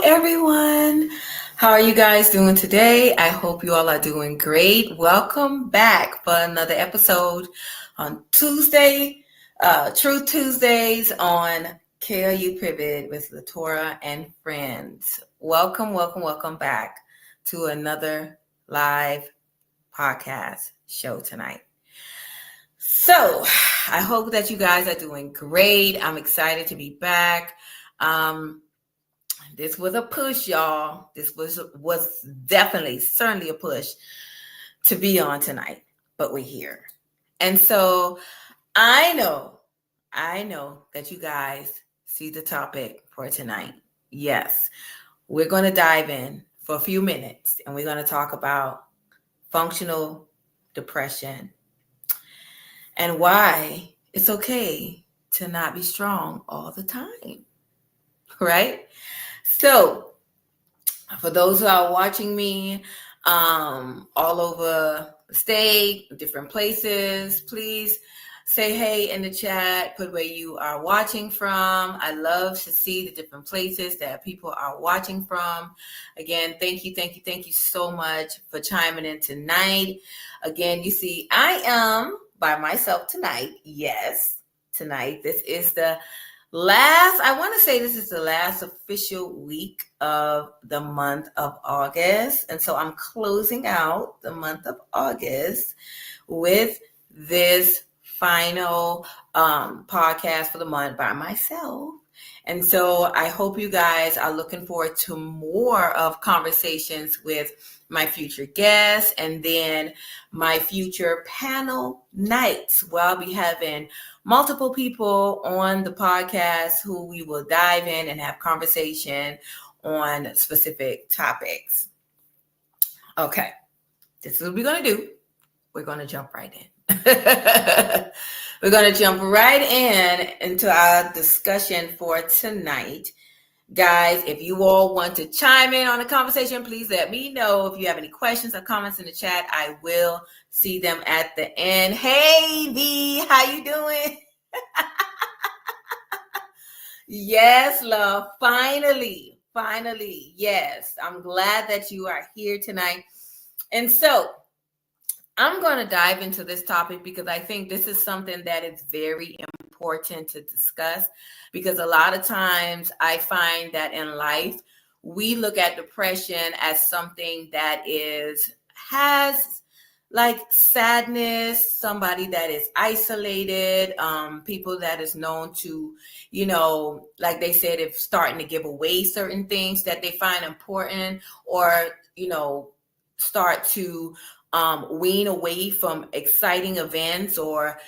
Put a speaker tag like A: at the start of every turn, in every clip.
A: everyone. How are you guys doing today? I hope you all are doing great. Welcome back for another episode on Tuesday, Truth Tuesdays on KLU Pivot with Latora and friends. Welcome back to another live podcast show tonight. So I hope that you guys are doing great. I'm excited to be back. This was a push, y'all. This was definitely, certainly a push to be on tonight, but we're here. And so I know that you guys see the topic for tonight. Yes, we're going to dive in for a few minutes and we're going to talk about functional depression and why it's okay to not be strong all the time, right? So, for those who are watching me all over the state, different places, please say hey in the chat, put where you are watching from. I love to see the different places that people are watching from. Again, thank you so much for chiming in tonight. Again, you see, I am by myself tonight. Yes, tonight. This is the last official week of the month of August. And so I'm closing out the month of August with this final podcast for the month by myself. And so I hope you guys are looking forward to more of conversations with my future guests and then my future panel nights where I'll be having multiple people on the podcast who we will dive in and have conversation on specific topics. Okay, this is what we're going to do. We're going to jump right in. We're going to jump right into our discussion for tonight. Guys, if you all want to chime in on the conversation, please let me know. If you have any questions or comments in the chat, I will see them at the end. Hey, V, how you doing? Yes, love. Finally. Yes, I'm glad that you are here tonight. And so I'm going to dive into this topic because I think this is something that is very important to discuss, because a lot of times I find that in life, we look at depression as something that has like sadness, somebody that is isolated, people that is known to, like they said, if starting to give away certain things that they find important, or, start to wean away from exciting events or,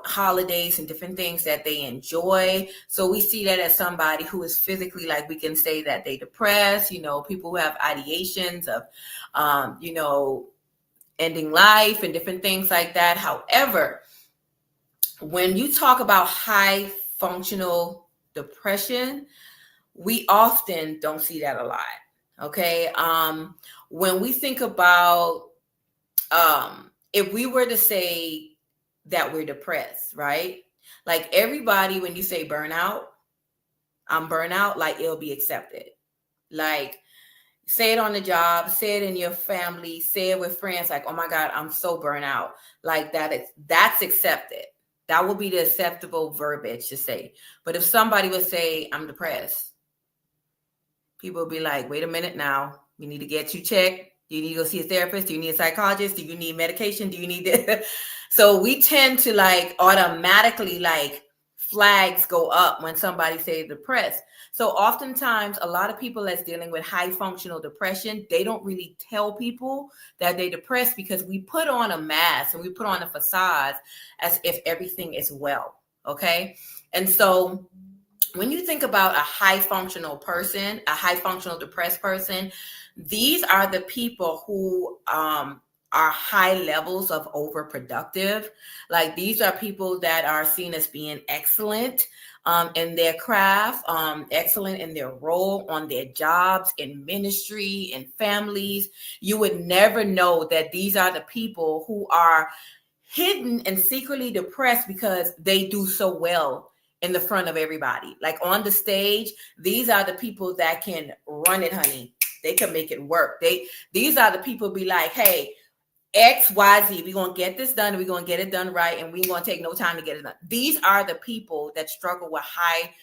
A: holidays and different things that they enjoy. So we see that as somebody who is physically, like we can say that they depressed, people who have ideations of, ending life and different things like that. However, when you talk about high functional depression, we often don't see that a lot. Okay. When we think about, if we were to say that we're depressed, right? Like everybody, when you say burnout, I'm burnout, like it'll be accepted. Like say it on the job, say it in your family, say it with friends, like, oh my God, I'm so burnt out. Like that's accepted. That will be the acceptable verbiage to say. But if somebody would say, I'm depressed, people will be like, wait a minute now, we need to get you checked. Do you need to go see a therapist? Do you need a psychologist? Do you need medication? Do you need this? So we tend to like automatically like flags go up when somebody says depressed. So oftentimes a lot of people that's dealing with high functional depression, they don't really tell people that they're depressed because we put on a mask and we put on a facade as if everything is well. Okay. And so when you think about a high functional person, a high functional depressed person, these are the people who are high levels of overproductive. Like these are people that are seen as being excellent in their craft, excellent in their role, on their jobs, in ministry, in families. You would never know that these are the people who are hidden and secretly depressed because they do so well in the front of everybody. Like on the stage, these are the people that can run it, honey. They can make it work. These are the people be like, hey, X, Y, Z, we're going to get this done. We're going to get it done right. And we're going to take no time to get it done. These are the people that struggle with high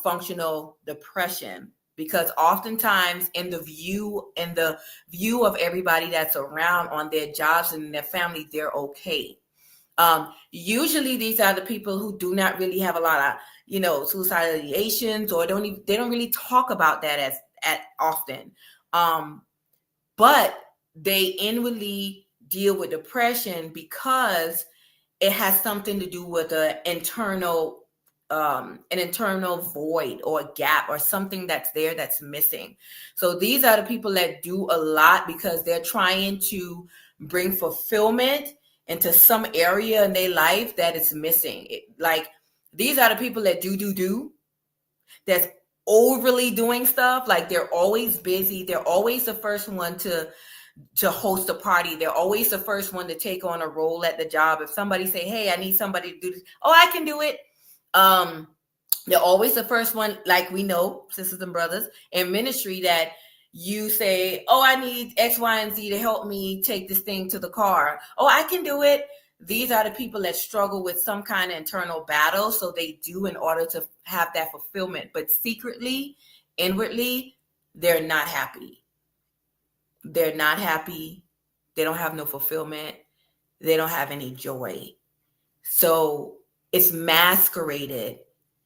A: functional depression, because oftentimes in the view of everybody that's around on their jobs and their family, they're okay. Usually these are the people who do not really have a lot of, suicidal ideations, or they don't really talk about that as often. But they inwardly deal with depression because it has something to do with an internal void or a gap or something that's there that's missing. So these are the people that do a lot because they're trying to bring fulfillment into some area in their life that is missing. Like these are the people that do that's overly doing stuff. Like they're always busy. They're always the first one to host a party. They're always the first one to take on a role at the job. If somebody say, hey, I need somebody to do this, oh, I can do it. They're always the first one, like we know, sisters and brothers, in ministry, that you say, oh, I need X, Y, and Z to help me take this thing to the car. Oh, I can do it. These are the people that struggle with some kind of internal battle. So they do in order to have that fulfillment. But secretly, inwardly, they're not happy. They're not happy. They don't have no fulfillment. They don't have any joy. So it's masqueraded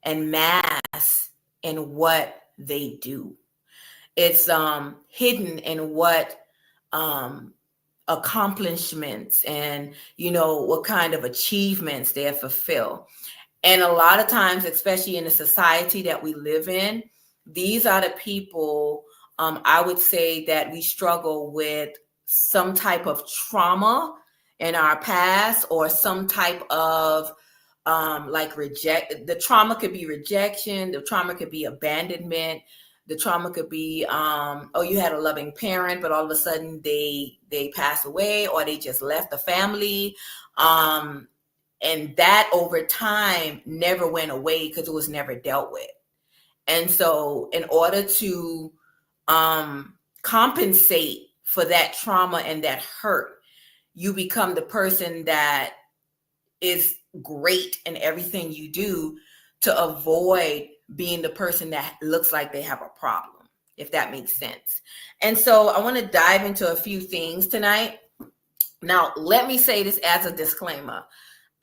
A: and masked in what they do. It's hidden in what accomplishments and, what kind of achievements they fulfill. And a lot of times, especially in the society that we live in, these are the people, I would say, that we struggle with some type of trauma in our past, or some type of the trauma could be rejection, the trauma could be abandonment, the trauma could be you had a loving parent, but all of a sudden they pass away, or they just left the family, and that over time never went away because it was never dealt with. And so in order to compensate for that trauma and that hurt, you become the person that is great in everything you do to avoid being the person that looks like they have a problem, if that makes sense. And so I want to dive into a few things tonight. Now, let me say this as a disclaimer.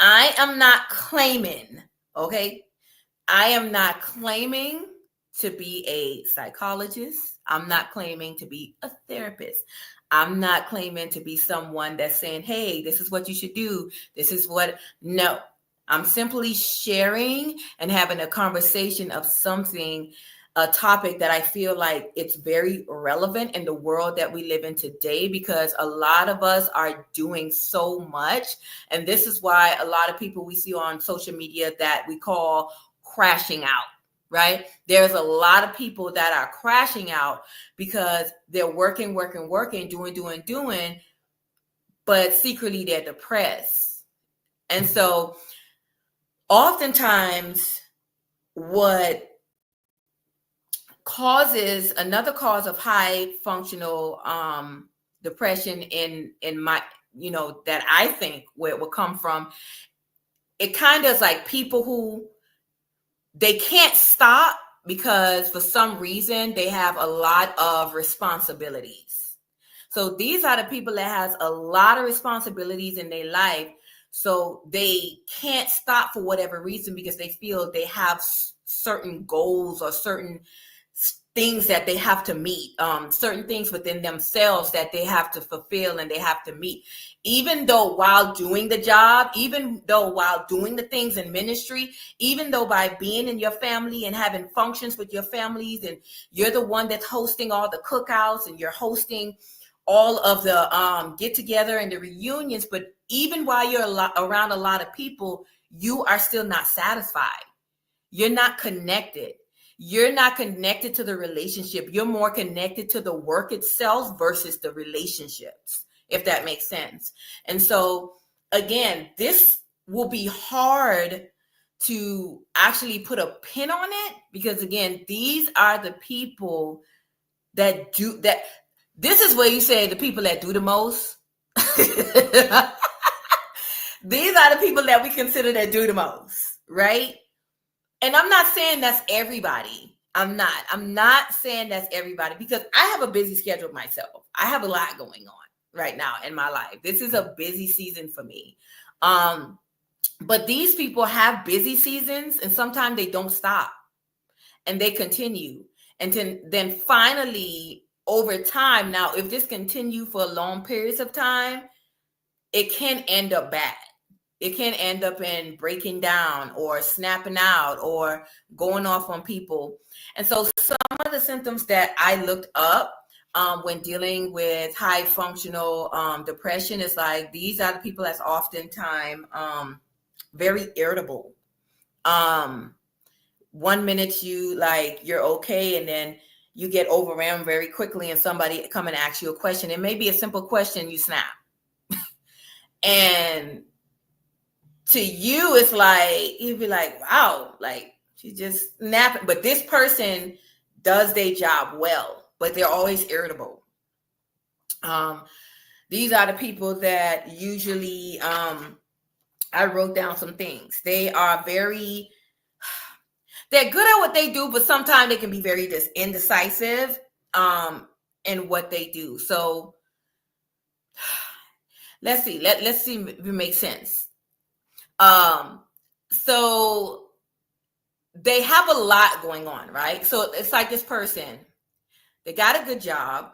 A: I am not claiming, okay? I am not claiming to be a psychologist. I'm not claiming to be a therapist. I'm not claiming to be someone that's saying, hey, this is what you should do. This is what, no. I'm simply sharing and having a conversation of something, a topic that I feel like it's very relevant in the world that we live in today, because a lot of us are doing so much. And this is why a lot of people we see on social media that we call crashing out. Right? There's a lot of people that are crashing out because they're working, doing, but secretly they're depressed. And so oftentimes what causes another cause of high functional depression in my, that I think where it will come from, it kind of is like people who they can't stop because for some reason they have a lot of responsibilities. So these are the people that has a lot of responsibilities in their life. So they can't stop for whatever reason because they feel they have certain goals or certain things that they have to meet, certain things within themselves that they have to fulfill and they have to meet. Even though while doing the job, even though while doing the things in ministry, even though by being in your family and having functions with your families, and you're the one that's hosting all the cookouts and you're hosting all of the get together and the reunions, but even while you're around a lot of people, you are still not satisfied. You're not connected. You're not connected to the relationship. You're more connected to the work itself versus the relationships, if that makes sense. And so, again, this will be hard to actually put a pin on it, because again, these are the people that do that. This is where you say the people that do the most. These are the people that we consider that do the most, right? And I'm not saying that's everybody. I'm not saying that's everybody, because I have a busy schedule myself. I have a lot going on right now in my life. This is a busy season for me. But these people have busy seasons, and sometimes they don't stop and they continue. And then finally, over time, now, if this continue for long periods of time, it can end up bad. It can end up in breaking down or snapping out or going off on people. And so some of the symptoms that I looked up when dealing with high functional depression is like, these are the people that's oftentimes very irritable. 1 minute you're okay, and then you get overwhelmed very quickly, and somebody come and ask you a question. It may be a simple question, you snap. And to you, it's like, you'd be like, wow, like she just snapping. But this person does their job well, but they're always irritable. These are the people that usually, I wrote down some things. They're good at what they do, but sometimes they can be very indecisive in what they do. So let's see. Let's see if it makes sense. So they have a lot going on, right? So it's like this person, they got a good job,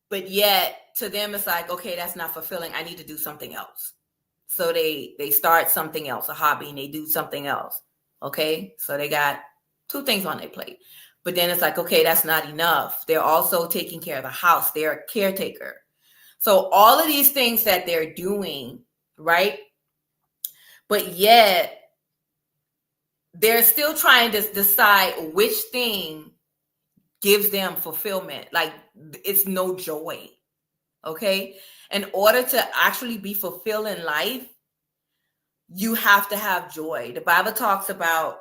A: but yet to them it's like, okay, that's not fulfilling. I need to do something else. So they start something else, a hobby, and they do something else. Okay, so they got 2 things on their plate. But then it's like, okay, that's not enough. They're also taking care of the house. They're a caretaker. So all of these things that they're doing, right? But yet they're still trying to decide which thing gives them fulfillment. Like, it's no joy. Okay. In order to actually be fulfilled in life, you have to have joy. The Bible talks about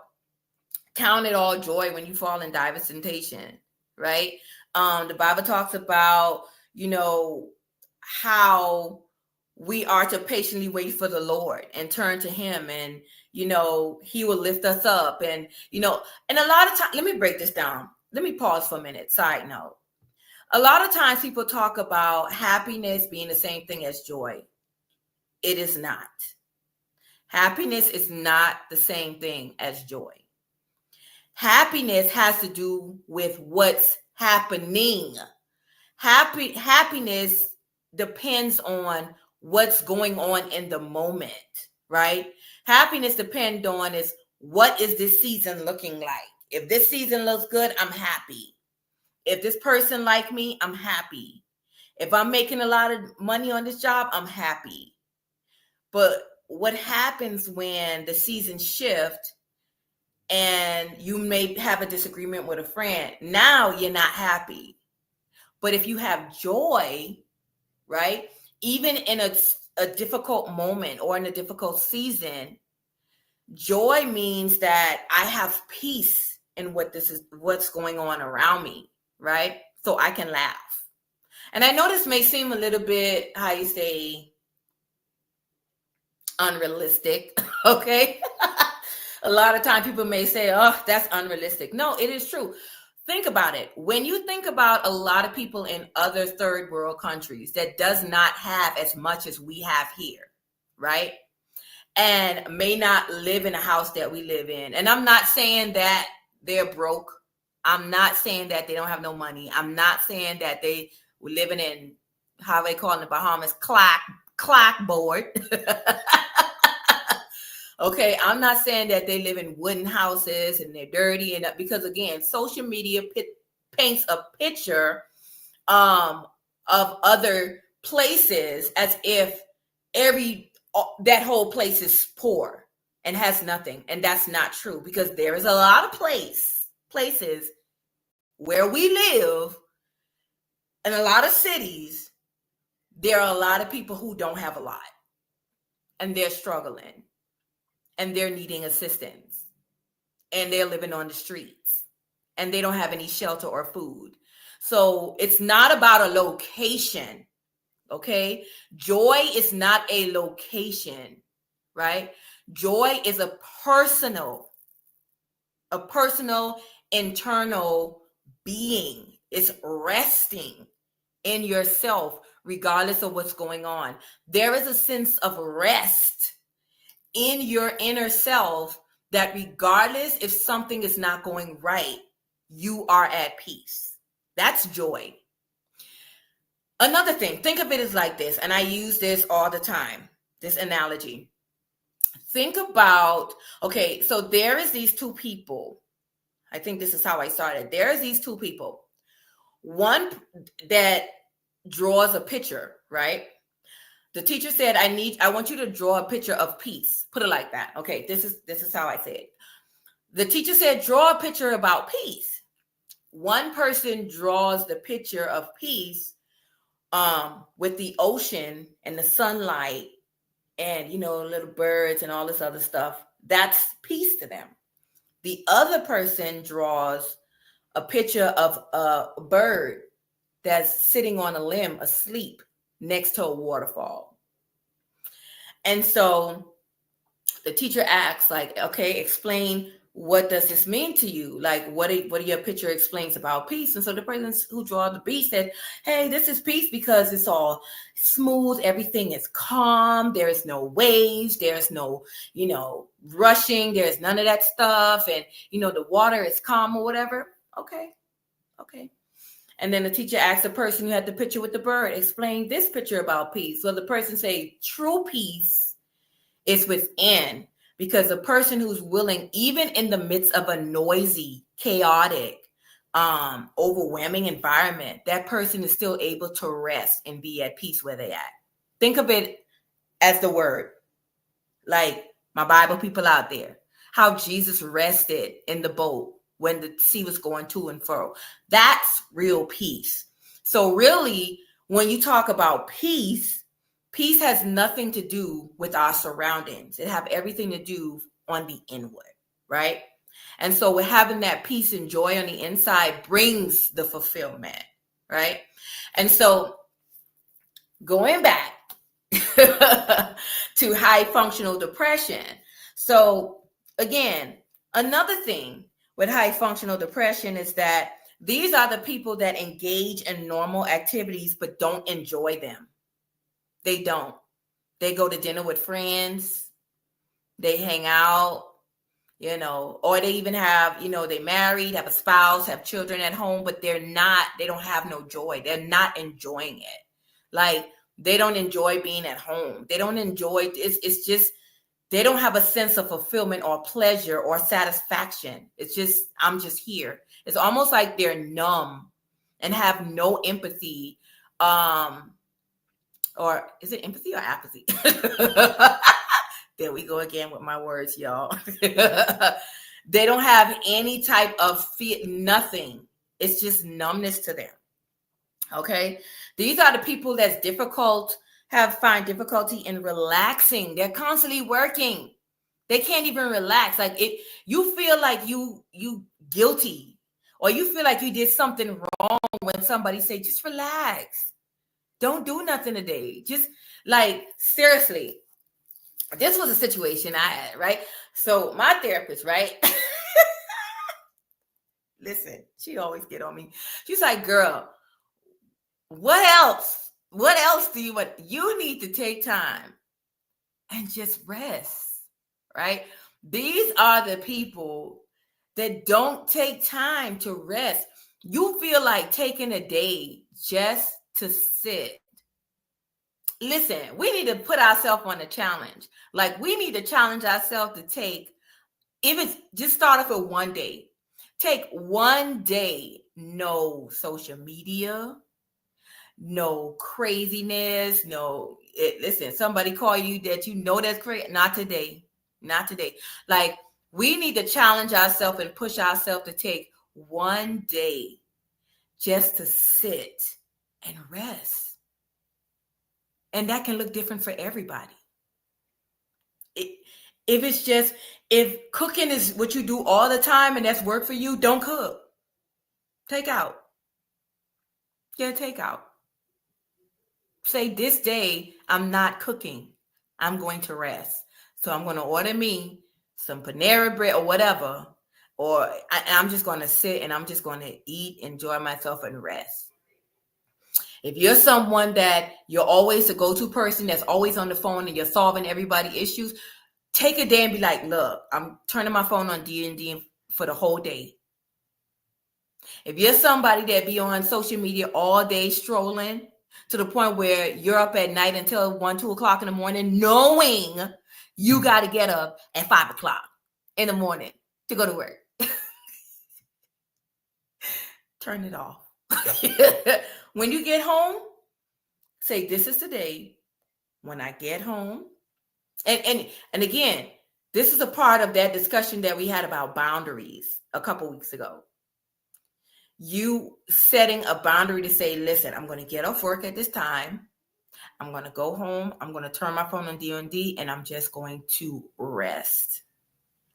A: count it all joy when you fall in diverse temptation, right? The Bible talks about, how we are to patiently wait for the Lord and turn to him, and, he will lift us up. And, and a lot of times, let me break this down. Let me pause for a minute. Side note. A lot of times people talk about happiness being the same thing as joy. It is not. Happiness is not the same thing as joy. Happiness has to do with what's happening. Happiness depends on what's going on in the moment, right? Happiness depends on is, what is this season looking like? If this season looks good, I'm happy. If this person like me, I'm happy. If I'm making a lot of money on this job, I'm happy. But what happens when the seasons shift and you may have a disagreement with a friend? Now you're not happy. But if you have joy, right, even in a difficult moment or in a difficult season, joy means that I have peace in what's going on around me, right? So I can laugh. And I know this may seem a little bit, how you say, unrealistic, okay? A lot of time people may say, oh, that's unrealistic. No, it is true. Think about it. When you think about a lot of people in other third world countries that does not have as much as we have here, right? And may not live in a house that we live in. And I'm not saying that they're broke. I'm not saying that they don't have no money. I'm not saying that they were living in, how they call in the Bahamas, clapboard. Okay, I'm not saying that they live in wooden houses and they're dirty, and because again, social media paints a picture of other places as if that whole place is poor and has nothing, and that's not true, because there is a lot of places where we live in a lot of cities. There are a lot of people who don't have a lot, and they're struggling. and they're needing assistance, and they're living on the streets, and they don't have any shelter or food. So it's not about a location, okay? Joy is not a location, right? Joy is a personal internal being. It's resting in yourself regardless of what's going on. There is a sense of rest in your inner self that regardless if something is not going right, you are at peace. That's joy. Another thing, think of it as like this, and I use this all the time, this analogy. Think about, okay, so there is these two people. I think this is how I started. There's these two people. One that draws a picture, right? The teacher said, I want you to draw a picture of peace. Put it like that. Okay, this is how I say it. The teacher said, draw a picture about peace. One person draws the picture of peace with the ocean and the sunlight and, little birds and all this other stuff. That's peace to them. The other person draws a picture of a bird that's sitting on a limb asleep next to a waterfall. And so the teacher asks, like, okay, explain, what does this mean to you? Like, what do your picture explains about peace? And so the person who drew the beast said, hey, this is peace because it's all smooth. Everything is calm. There is no waves. There's no, rushing. There's none of that stuff. And, the water is calm or whatever. Okay. And then the teacher asked the person who had the picture with the bird, explain this picture about peace. So the person say, true peace is within, because a person who's willing, even in the midst of a noisy, chaotic, overwhelming environment, that person is still able to rest and be at peace where they're at. Think of it as the word, like my Bible people out there, how Jesus rested in the boat when the sea was going to and fro. That's real peace. So really, when you talk about peace has nothing to do with our surroundings. It have everything to do on the inward, right? And so with having that peace and joy on the inside brings the fulfillment, right? And so going back to high functional depression. So again, another thing with high functional depression is that these are the people that engage in normal activities but don't enjoy them. They don't. They go to dinner with friends. They hang out, or they even have, they married, have a spouse, have children at home, but they don't have no joy. They're not enjoying it. Like, they don't enjoy being at home. They don't enjoy, it's just, they don't have a sense of fulfillment or pleasure or satisfaction. It's just, I'm just here. It's almost like they're numb and have no empathy. Or is it empathy or apathy? There we go again with my words, y'all. They don't have any type of nothing. It's just numbness to them. Okay. These are the people that's find difficulty in relaxing. They're constantly working. They can't even relax. Like, you feel like you guilty, or you feel like you did something wrong when somebody say, just relax. Don't do nothing today. Just, like, seriously, this was a situation I had, right? So my therapist, right? Listen, she always get on me. She's like, girl, what else? What else do you want? You need to take time and just rest, right? These are the people that don't take time to rest. You feel like taking a day just to sit. Listen, we need to put ourselves on a challenge. Like, we need to challenge ourselves to take, if it's just start off with one day. Take one day, no social media, no craziness, listen, somebody call you that that's crazy. Not today. Not today. Like, we need to challenge ourselves and push ourselves to take one day just to sit and rest. And that can look different for everybody. If cooking is what you do all the time and that's work for you, don't cook. Take out. Get a takeout. Say this day, I'm not cooking. I'm going to rest. So I'm going to order me some Panera bread or whatever. Or I'm just going to sit and I'm just going to eat, enjoy myself, and rest. If you're someone that you're always a go-to person that's always on the phone and you're solving everybody's issues, take a day and be like, look, I'm turning my phone on D&D for the whole day. If you're somebody that be on social media all day strolling to the point where you're up at night until 1, 2 o'clock in the morning, knowing you got to get up at 5 o'clock in the morning to go to work, turn it off. When you get home, say, this is the day when I get home. And again, this is a part of that discussion that we had about boundaries a couple weeks ago. You setting a boundary to say, listen, I'm going to get off work at this time. I'm going to go home. I'm going to turn my phone on D&D and I'm just going to rest.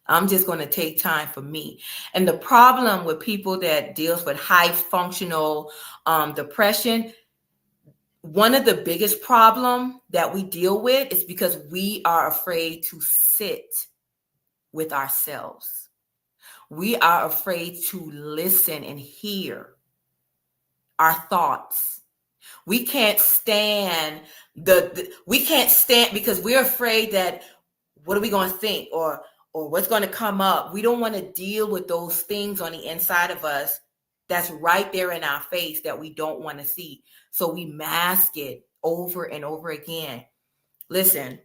A: I'm just going to take time for me. And the problem with people that deals with high functional depression, one of the biggest problem that we deal with is because we are afraid to sit with ourselves. We are afraid to listen and hear our thoughts. We can't stand we can't stand because we're afraid that what are we going to think or what's going to come up. We don't want to deal with those things on the inside of us that's right there in our face that we don't want to see. So we mask it over and over again. Listen,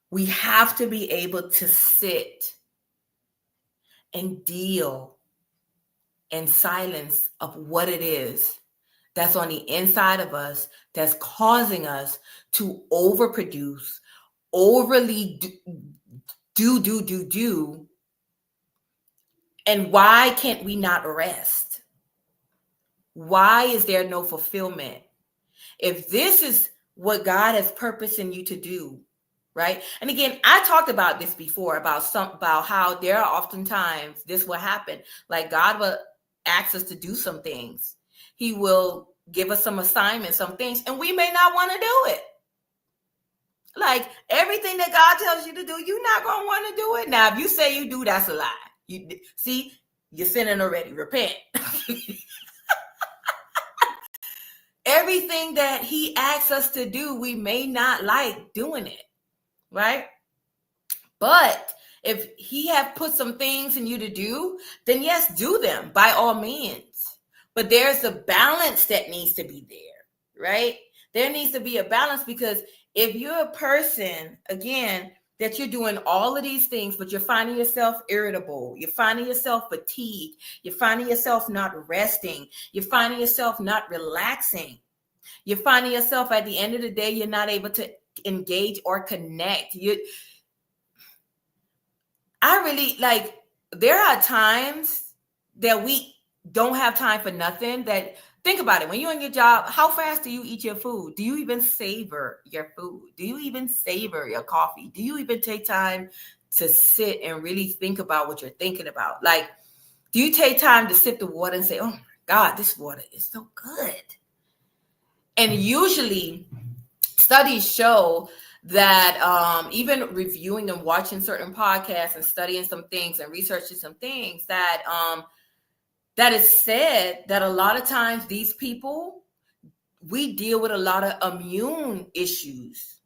A: we have to be able to sit and deal in silence of what it is that's on the inside of us that's causing us to overproduce, overly do. And why can't we not rest? Why is there no fulfillment? If this is what God has purposed in you to do, right? And again, I talked about this before about how there are oftentimes this will happen. Like God will ask us to do some things. He will give us some assignments, some things, and we may not want to do it. Like everything that God tells you to do, you're not going to want to do it. Now, if you say you do, that's a lie. You see, you're sinning already. Repent. Everything that he asks us to do, we may not like doing it. Right? But if he have put some things in you to do, then yes, do them by all means. But there's a balance that needs to be there, right? There needs to be a balance because if you're a person, again, that you're doing all of these things, but you're finding yourself irritable, you're finding yourself fatigued, you're finding yourself not resting, you're finding yourself not relaxing, you're finding yourself at the end of the day, you're not able to engage or connect. I really like, there are times that we don't have time for nothing. That think about it. When you're on your job, how fast do you eat your food? Do you even savor your food? Do you even savor your coffee? Do you even take time to sit and really think about what you're thinking about? Like, do you take time to sip the water and say, oh my God, this water is so good? And usually studies show that even reviewing and watching certain podcasts and studying some things and researching some things, that that is said that a lot of times these people, we deal with a lot of immune issues,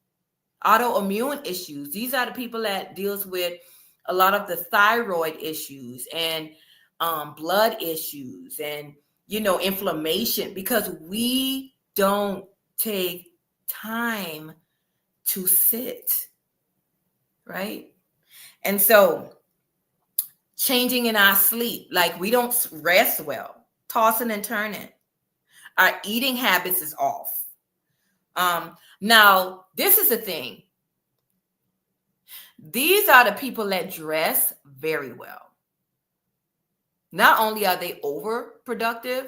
A: autoimmune issues. These are the people that deals with a lot of the thyroid issues and blood issues and, inflammation, because we don't take time to sit, right? And so changing in our sleep, like we don't rest well, tossing and turning. Our eating habits is off. Now, this is the thing. These are the people that dress very well. Not only are they overproductive,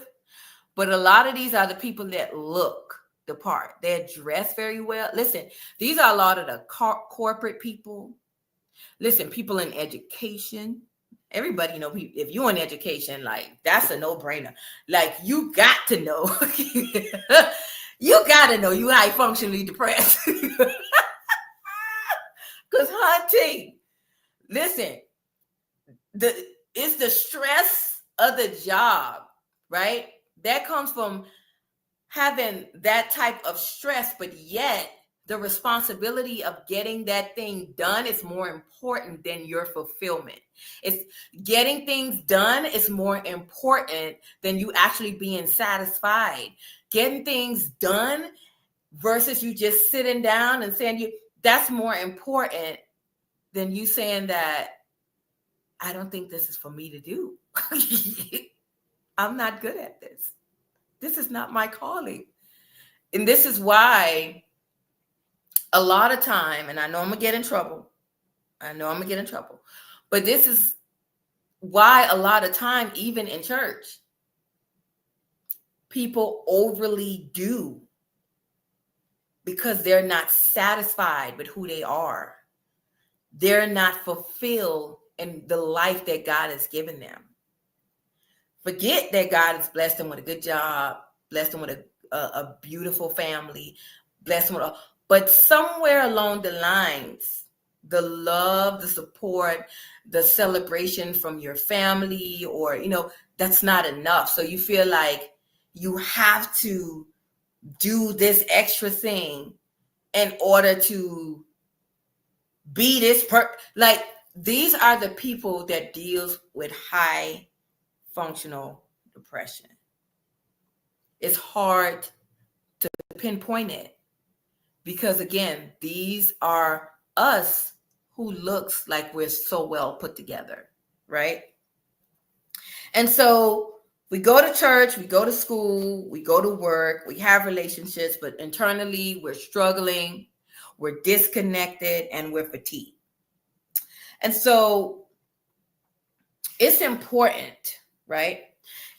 A: but a lot of these are the people that look the part. They're dressed very well. Listen, these are a lot of the corporate people. Listen, people in education, everybody know, if you're in education, like that's a no-brainer. Like you got to know. You got to know you high functionally depressed. Because hunting, listen, it's the stress of the job, right? That comes from having that type of stress, but yet the responsibility of getting that thing done is more important than your fulfillment. It's getting things done is more important than you actually being satisfied. Getting things done versus you just sitting down and saying that's more important than you saying that I don't think this is for me to do. I'm not good at this. This is not my calling. And this is why a lot of time, and I know I'm going to get in trouble. But this is why a lot of time, even in church, people overly do because they're not satisfied with who they are. They're not fulfilled in the life that God has given them. Forget that God has blessed them with a good job, blessed them with a beautiful family, blessed them with but somewhere along the lines, the love, the support, the celebration from your family, or, that's not enough. So you feel like you have to do this extra thing in order to be this like these are the people that deals with high functional depression. It's hard to pinpoint it because, again, these are us who looks like we're so well put together, right? And so we go to church, we go to school, we go to work, we have relationships, but internally we're struggling, we're disconnected, and we're fatigued. And so it's important, right?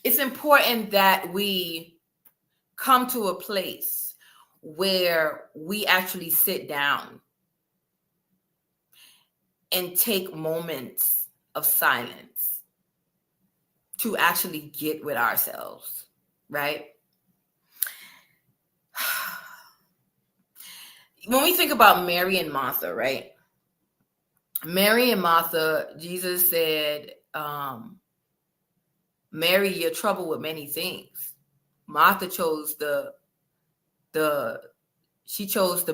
A: It's important that we come to a place where we actually sit down and take moments of silence to actually get with ourselves, right? When we think about Mary and Martha, right? Mary and Martha, Jesus said, Mary, you're troubled with many things. Martha chose the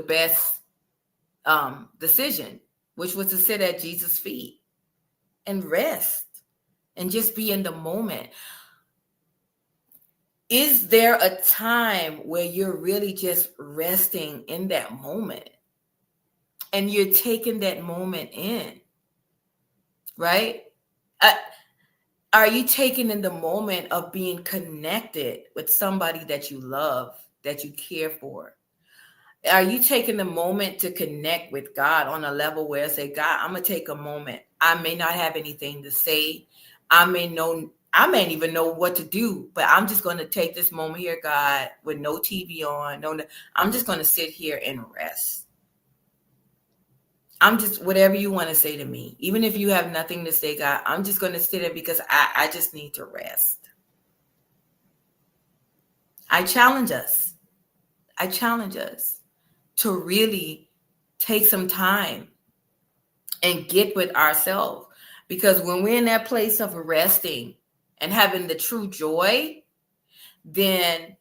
A: best decision, which was to sit at Jesus' feet and rest and just be in the moment. Is there a time where you're really just resting in that moment and you're taking that moment in, right? Are you taking in the moment of being connected with somebody that you love, that you care for? Are you taking the moment to connect with God on a level where I say, God, I'm going to take a moment. I may not have anything to say. I may even know what to do, but I'm just going to take this moment here, God, with no TV on. I'm just going to sit here and rest. I'm just, whatever you want to say to me, even if you have nothing to say, God, I'm just going to sit there because I just need to rest. I challenge us to really take some time and get with ourselves. Because when we're in that place of resting and having the true joy, then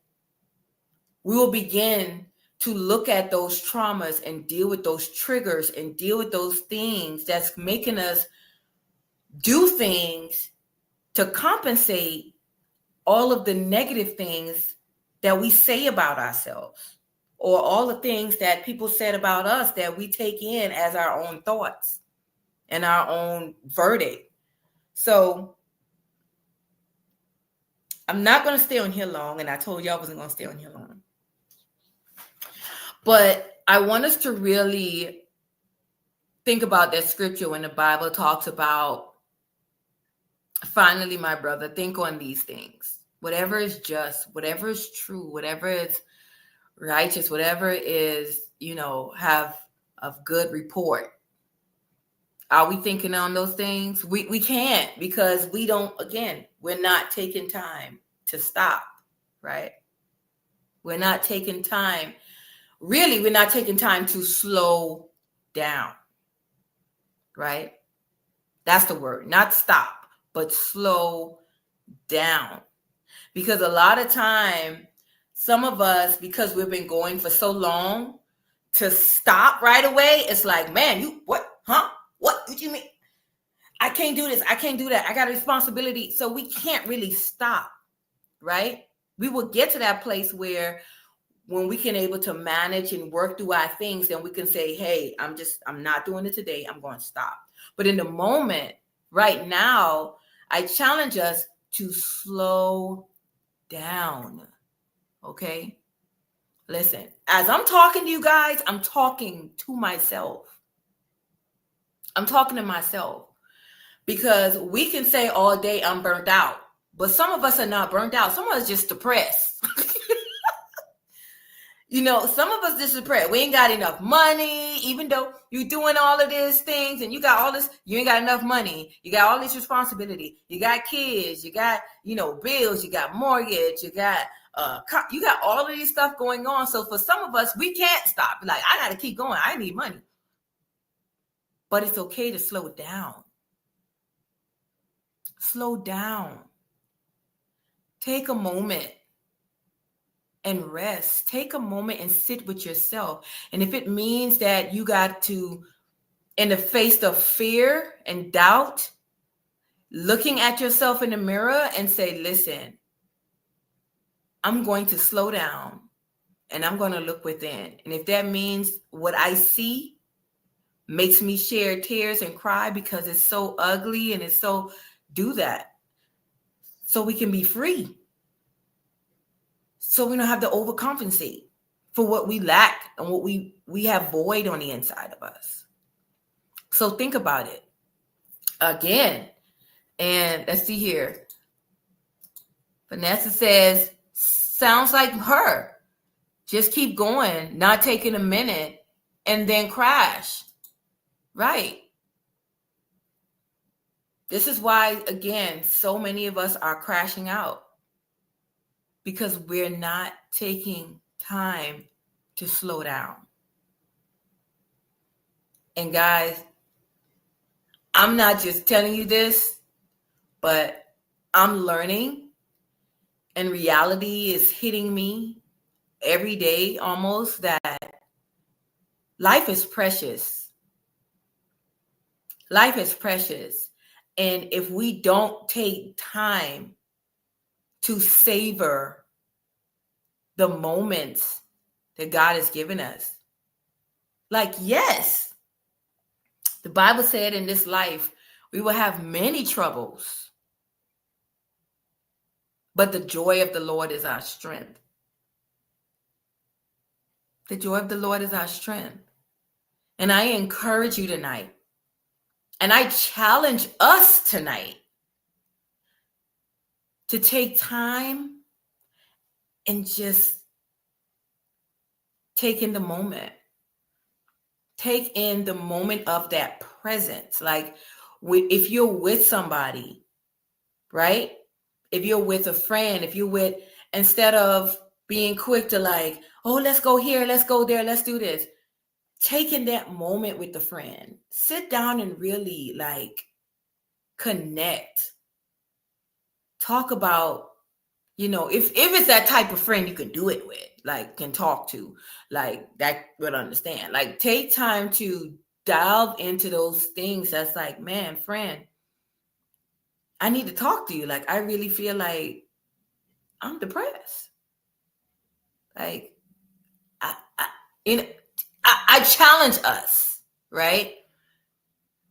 A: we will begin to look at those traumas and deal with those triggers and deal with those things that's making us do things to compensate all of the negative things that we say about ourselves, or all the things that people said about us that we take in as our own thoughts and our own verdict. So I'm not going to stay on here long, and I told you I wasn't going to stay on here long. But I want us to really think about that scripture when the Bible talks about, finally, my brother, think on these things. Whatever is just, whatever is true, whatever is righteous, whatever is, have of good report. Are we thinking on those things? We can't, because we don't, again, we're not taking time to stop, right? We're not taking time. Really, we're not taking time to slow down, right? That's the word, not stop, but slow down. Because a lot of time, some of us, because we've been going for so long, to stop right away, it's like, man, you what? Huh? What do you mean? I can't do this. I can't do that. I got a responsibility. So we can't really stop, right? We will get to that place where when we can able to manage and work through our things, then we can say, hey, I'm not doing it today. I'm going to stop. But in the moment, right now, I challenge us to slow down. Okay? Listen, as I'm talking to you guys, I'm talking to myself. I'm talking to myself, because we can say all day I'm burnt out, but some of us are not burnt out. Some of us just depressed. Some of us just depressed. We ain't got enough money, even though you're doing all of these things and you got all this, you ain't got enough money. You got all this responsibility. You got kids, you got, bills, you got mortgage, you got all of these stuff going on. So for some of us, we can't stop. Like, I got to keep going. I need money. But it's okay to slow down. Slow down. Take a moment and rest. Take a moment and sit with yourself. And if it means that you got to, in the face of fear and doubt, looking at yourself in the mirror and say, listen, I'm going to slow down and I'm going to look within. And if that means what I see makes me shed tears and cry because it's so ugly and it's so, do that so we can be free. So we don't have to overcompensate for what we lack and what we have void on the inside of us. So think about it again. And let's see here. Vanessa says, sounds like her. Just keep going, not taking a minute and then crash. Right. This is why, again, so many of us are crashing out, because we're not taking time to slow down. And guys, I'm not just telling you this, but I'm learning, and reality is hitting me every day almost, that life is precious. Life is precious. And if we don't take time to savor the moments that God has given us, like, yes, the Bible said in this life, we will have many troubles, but the joy of the Lord is our strength. The joy of the Lord is our strength. And I encourage you tonight, and I challenge us tonight, to take time and just take in the moment. Take in the moment of that presence. Like, if you're with somebody, right? If you're with a friend, instead of being quick to like, oh, let's go here, let's go there, let's do this. Taking that moment with the friend, sit down and really like connect. Talk about, if it's that type of friend you can do it with, like can talk to, like that would understand. Like, take time to delve into those things. That's like, man, friend, I need to talk to you. Like, I really feel like I'm depressed. Like, I challenge us, right?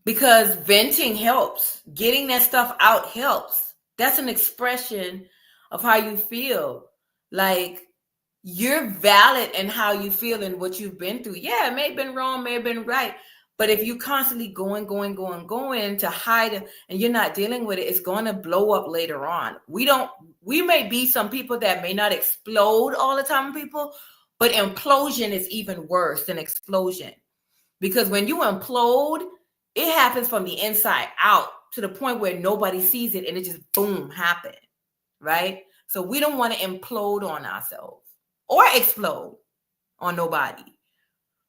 A: Because venting helps. Getting that stuff out helps. That's an expression of how you feel. Like, you're valid in how you feel and what you've been through. Yeah, it may have been wrong, may have been right. But if you constantly going to hide it and you're not dealing with it, it's going to blow up later on. We may be some people that may not explode all the time, people, but implosion is even worse than explosion. Because when you implode, It happens from the inside out to the point where nobody sees it and it just boom happened, right? So we don't want to implode on ourselves or explode on nobody.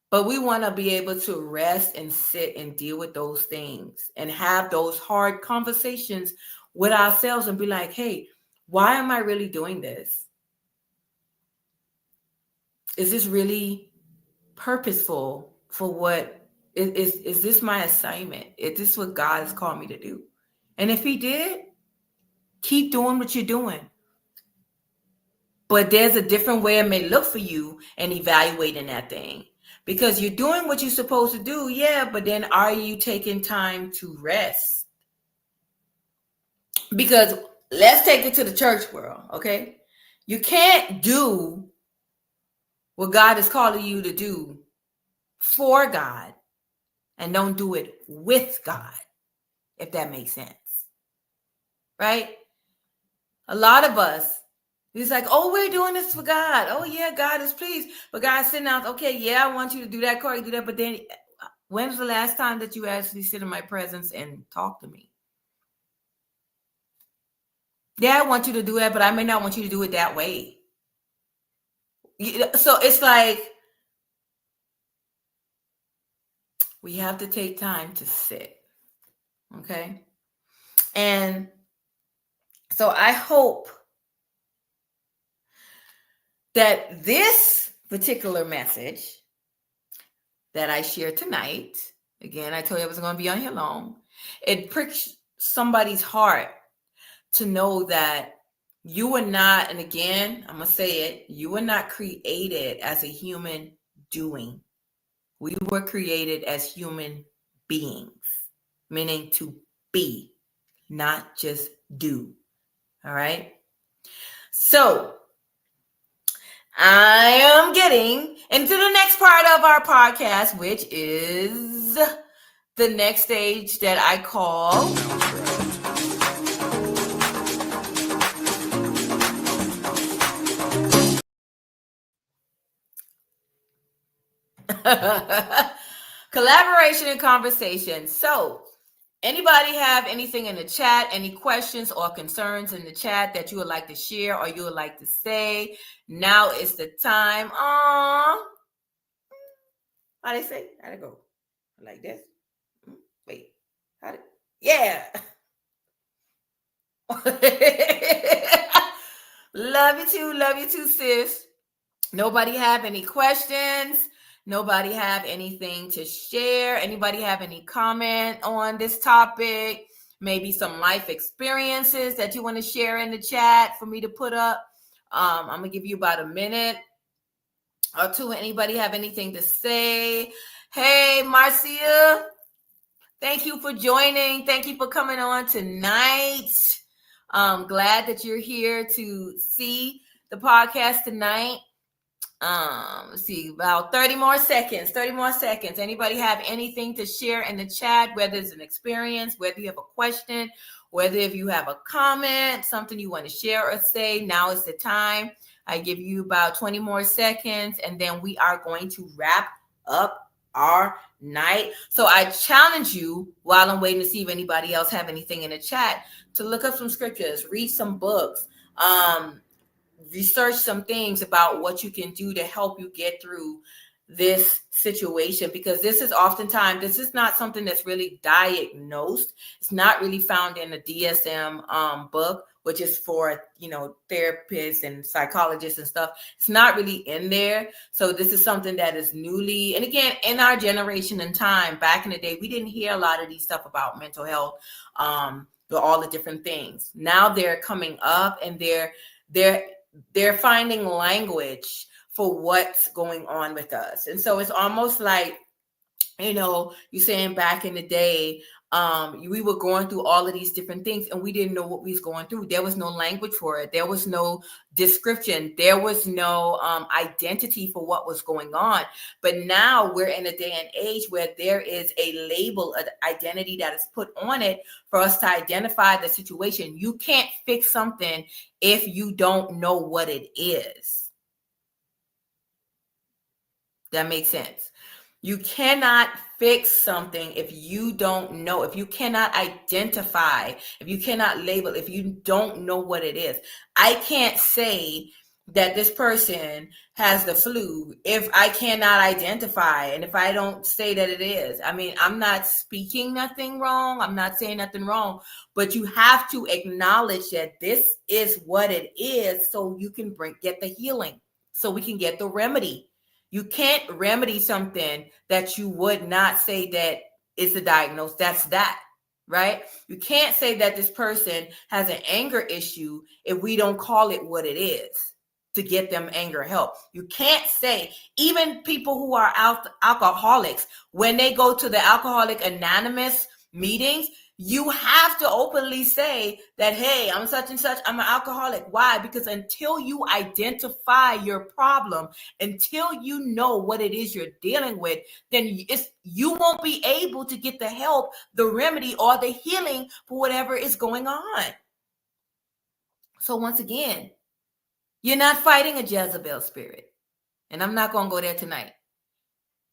A: But we want to be able to rest and sit and deal with those things and have those hard conversations with ourselves and be like, hey, why am I really doing this? Is this really purposeful for what is this my assignment? Is this what God has called me to do? And if he did, keep doing what you're doing. But there's a different way it may look for you and evaluating that thing. Because you're doing what you're supposed to do, yeah, but then are you taking time to rest? Because let's take it to the church world, okay? You can't do what God is calling you to do for God and don't do it with God, if that makes sense, right? A lot of us, he's like, oh, we're doing this for God. Oh, yeah, God is pleased. But God's sitting out, okay, yeah, I want you to do that, Corey, do that. But then when's the last time that you actually sit in my presence and talk to me? Yeah, I want you to do that, but I may not want you to do it that way. So it's like we have to take time to sit, okay? And so I hope that this particular message that I share tonight, again, I told you I wasn't going to be on here long, it pricks somebody's heart to know that you are not, and again, I'm going to say it, you were not created as a human doing. We were created as human beings, meaning to be, not just do. All right? So, I am getting into the next part of our podcast, which is the next stage that I call collaboration and conversation. So, anybody have anything in the chat, any questions or concerns in the chat that you would like to share or you would like to say? Now is the time. How they say? How'd it go? Like this? Wait. How'd it? Yeah. Love you too, sis. Nobody have any questions? Nobody have anything to share? Anybody have any comment on this topic? Maybe some life experiences that you want to share in the chat for me to put up? I'm going to give you about a minute or two. Anybody have anything to say? Hey, Marcia, thank you for joining. Thank you for coming on tonight. I'm glad that you're here to see the podcast tonight. Let's see, about 30 more seconds. Anybody have anything to share in the chat, whether it's an experience, whether you have a question, whether if you have a comment, something you want to share or say? Now is the time. I give you about 20 more seconds, and then we are going to wrap up our night. So I challenge you, while I'm waiting to see if anybody else have anything in the chat, to look up some scriptures, read some books, research some things about what you can do to help you get through this situation, because this is oftentimes, this is not something that's really diagnosed. It's not really found in the DSM book, which is for, therapists and psychologists and stuff. It's not really in there. So this is something that is newly, and again, in our generation and time, back in the day, we didn't hear a lot of these stuff about mental health, all the different things. Now they're coming up, and they're finding language for what's going on with us. And so it's almost like, you're saying back in the day, we were going through all of these different things and we didn't know what we was going through. There was no language for it. There was no description. There was no identity for what was going on. But now we're in a day and age where there is a label, an identity that is put on it for us to identify the situation. You can't fix something if you don't know what it is. That makes sense. You cannot fix something if you don't know, if you cannot identify, if you cannot label, if you don't know what it is. I can't say that this person has the flu if I cannot identify and if I don't say that it is. I mean, I'm not speaking nothing wrong. I'm not saying nothing wrong, but you have to acknowledge that this is what it is so you can get the healing, so we can get the remedy. You can't remedy something that you would not say that is a diagnosis. That's that, right? You can't say that this person has an anger issue if we don't call it what it is to get them anger help. You can't say, even people who are alcoholics, when they go to the Alcoholic Anonymous meetings, you have to openly say that, hey, I'm such and such, I'm an alcoholic. Why? Because until you identify your problem, until you know what it is you're dealing with, then you won't be able to get the help, the remedy, or the healing for whatever is going on. So once again, you're not fighting a Jezebel spirit. And I'm not going to go there tonight.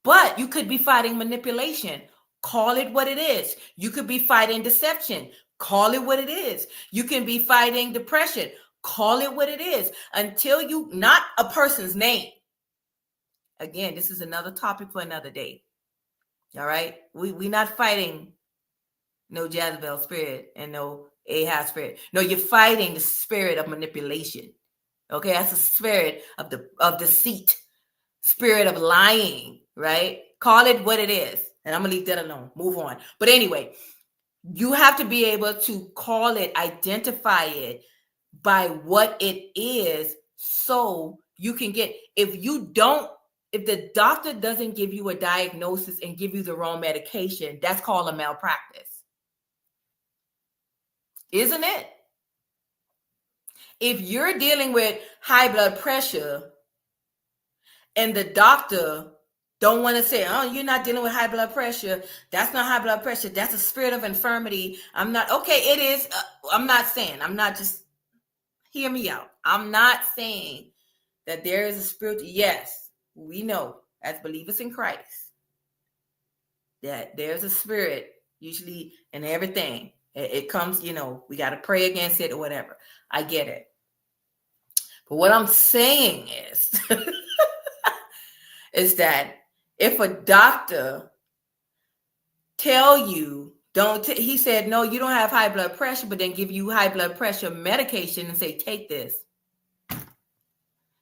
A: But you could be fighting manipulation. Call it what it is. You could be fighting deception. Call it what it is. You can be fighting depression. Call it what it is. Until you, not a person's name. Again, this is another topic for another day. All right? We're not fighting no Jezebel spirit and no Ahab spirit. No, you're fighting the spirit of manipulation. Okay, that's the spirit of deceit, spirit of lying, right? Call it what it is. And I'm going to leave that alone. Move on. But anyway, you have to be able to call it, identify it by what it is so you can get, if the doctor doesn't give you a diagnosis and give you the wrong medication, that's called a malpractice. Isn't it? If you're dealing with high blood pressure and the doctor don't want to say, oh, you're not dealing with high blood pressure. That's not high blood pressure. That's a spirit of infirmity. I'm not, okay, it is. I'm not just, hear me out. I'm not saying that there is a spirit. Yes, we know as believers in Christ that there's a spirit usually in everything. It comes, we got to pray against it or whatever. I get it. But what I'm saying is, is that if a doctor tell you, he said, no, you don't have high blood pressure, but then give you high blood pressure medication and say, take this.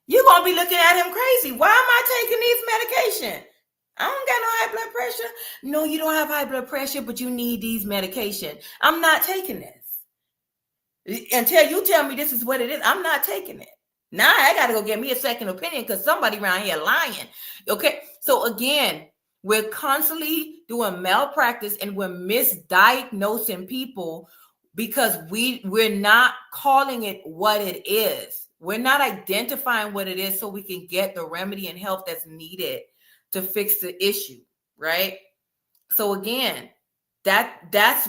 A: You're going to be looking at him crazy. Why am I taking these medication? I don't got no high blood pressure. No, you don't have high blood pressure, but you need these medication. I'm not taking this. Until you tell me this is what it is, I'm not taking it. Now I got to go get me a second opinion because somebody around here lying. Okay. So again, we're constantly doing malpractice and we're misdiagnosing people because we're not calling it what it is. We're not identifying what it is so we can get the remedy and help that's needed to fix the issue, right? So again, that's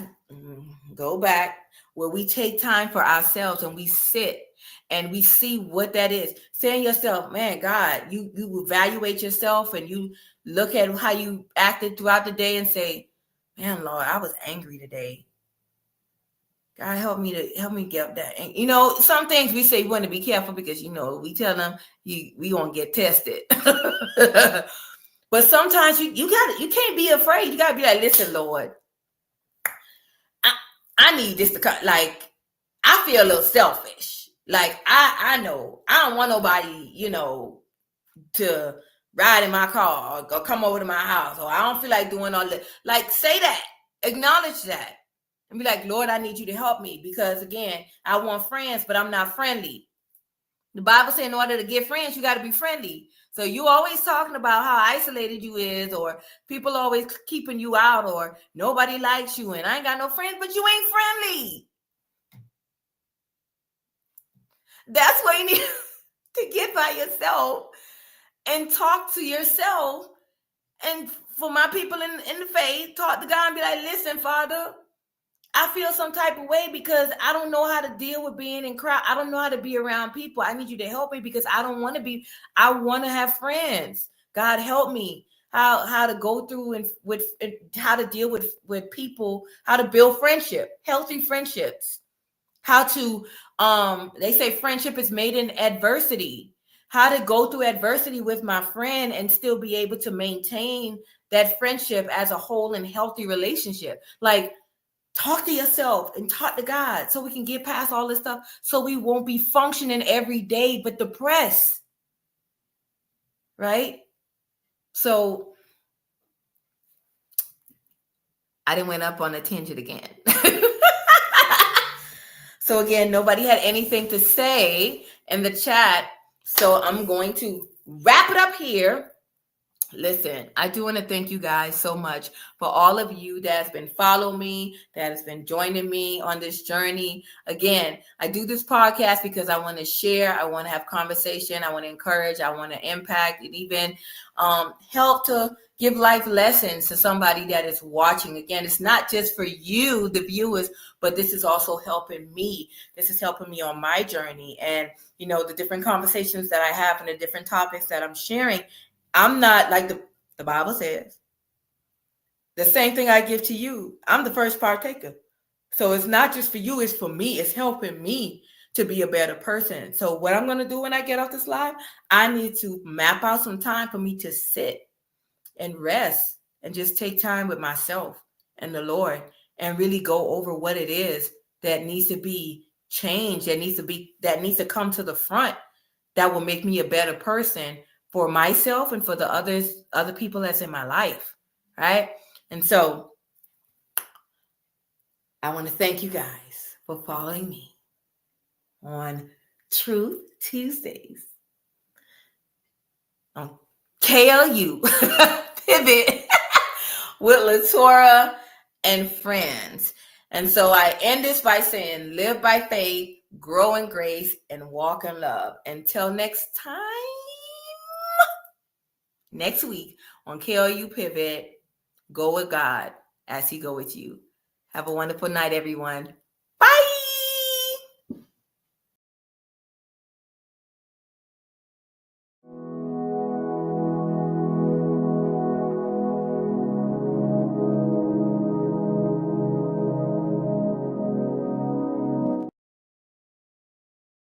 A: go back where we take time for ourselves and we sit and we see what that is. Saying yourself, man, God, you evaluate yourself and you look at how you acted throughout the day and say, man, Lord, I was angry today. God, help me get that. And some things we say we want to be careful because we tell them we gonna get tested. But sometimes you can't be afraid. You gotta be like, listen, Lord, I need this to cut. Like, I feel a little selfish. Like, I know I don't want nobody, to ride in my car or come over to my house, or I don't feel like doing all that. Like, say that, acknowledge that, and be like, Lord, I need you to help me because again, I want friends, but I'm not friendly. The Bible says in order to get friends, you got to be friendly. So you always talking about how isolated you is, or people always keeping you out, or nobody likes you, and I ain't got no friends, but you ain't friendly. That's why you need to get by yourself and talk to yourself. And for my people in the faith, talk to God and be like, listen, Father, I feel some type of way because I don't know how to deal with being in crowd. I don't know how to be around people. I need you to help me because I don't want to be, I want to have friends. God, help me. how to go through and with how to deal with people, how to build friendship, healthy friendships, how to they say friendship is made in adversity, how to go through adversity with my friend and still be able to maintain that friendship as a whole and healthy relationship. Like, talk to yourself and talk to God so we can get past all this stuff, so we won't be functioning every day but depressed, right? So I didn't went up on a tangent again. So again, nobody had anything to say in the chat, so I'm going to wrap it up here. Listen, I do want to thank you guys so much for all of you that has been following me, that has been joining me on this journey. Again, I do this podcast because I want to share, I want to have conversation, I want to encourage, I want to impact, and even help to give life lessons to somebody that is watching. Again, it's not just for you, the viewers, but this is also helping me. This is helping me on my journey. And, you know, the different conversations that I have and the different topics that I'm sharing, I'm not, like the Bible says, the same thing I give to you, I'm the first partaker. So it's not just for you, it's for me. It's helping me to be a better person. So what I'm going to do when I get off this live, I need to map out some time for me to sit and rest and just take time with myself and the Lord and really go over what it is that needs to be changed, that needs to come to the front, that will make me a better person for myself and for the other people that's in my life, right? And so I want to thank you guys for following me on Truth Tuesdays on KLU Pivot with LaTora and friends. And so I end this by saying, live by faith, grow in grace, and walk in love. Until next time, next week on KLU Pivot, go with God as he go with you. Have a wonderful night, everyone.